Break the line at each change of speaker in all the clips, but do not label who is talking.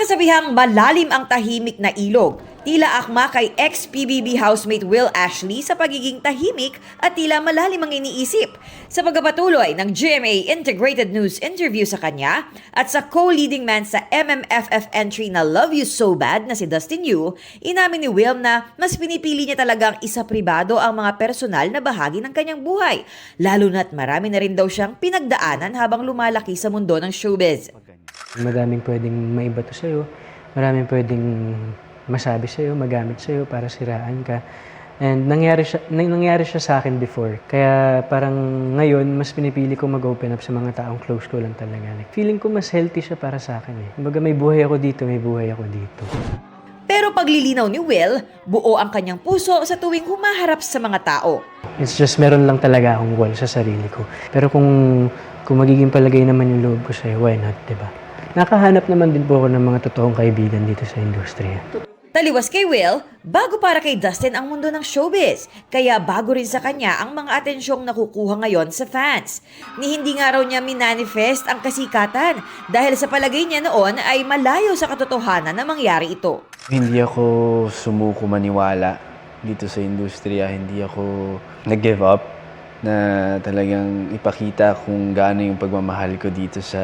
kasabihang malalim ang tahimik na ilog, tila akma kay ex-PBB housemate Will Ashley sa pagiging tahimik at tila malalim ang iniisip. Sa pagpapatuloy ng GMA Integrated News interview sa kanya at sa co-leading man sa MMFF entry na Love You So Bad na si Dustin Yu, inamin ni Will na mas pinipili niya talagang isa pribado ang mga personal na bahagi ng kanyang buhay, lalo na't marami na rin daw siyang pinagdaanan habang lumalaki sa mundo ng showbiz.
Madaming pwedeng maibato sa'yo, maraming pwedeng masabi sa'yo, magamit sa'yo para siraan ka. And nangyari siya sa akin before. Kaya parang ngayon, mas pinipili ko mag-open up sa mga taong close ko lang talaga. Like, feeling ko mas healthy siya para sa akin eh. Kumbaga may buhay ako dito, may buhay ako dito.
Pero paglilinaw ni Will, buo ang kanyang puso sa tuwing humaharap sa mga tao.
It's just meron lang talaga akong wall sa sarili ko. Pero kung magiging palagay naman yung loob ko sa'yo, why not, diba? Nakahanap naman din po ako ng mga totoong kaibigan dito sa industriya.
Taliwas kay Will, bago para kay Dustin ang mundo ng showbiz. Kaya bago rin sa kanya ang mga atensyong nakukuha ngayon sa fans. Ni hindi nga raw niya minanifest ang kasikatan dahil sa palagay niya noon ay malayo sa katotohanan na mangyari ito.
Hindi ako sumuko maniwala dito sa industriya. Hindi ako nag-give up na talagang ipakita kung gaano yung pagmamahal ko dito sa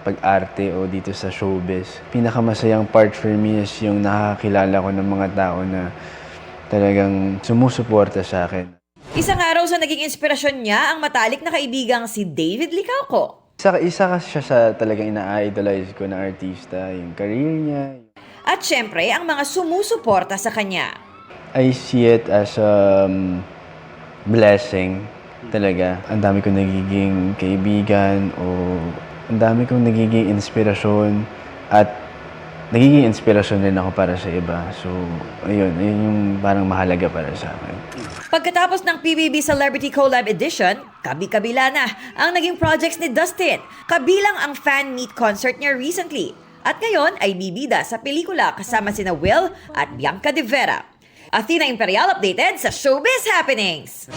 pag-arte o dito sa showbiz. Pinakamasayang part for me is yung nakakilala ko ng mga tao na talagang sumusuporta sa akin.
Isang araw sa naging inspirasyon niya ang matalik na kaibigang si David Licauco.
Isa siya sa talagang ina-idolize ko na artista, yung career niya.
At syempre ang mga sumusuporta sa kanya.
I see it as a blessing. Talaga, ang dami kong nagiging kaibigan o ang dami kong nagiging inspirasyon at nagiging inspirasyon din ako para sa iba. So, ayun yung parang mahalaga para sa akin.
Pagkatapos ng PBB Celebrity Collab Edition, kabi-kabila na ang naging projects ni Dustin, kabilang ang fan meet concert niya recently. At ngayon ay bibida sa pelikula kasama sina Will at Bianca De Vera. Athena Imperial updated sa Showbiz Happenings!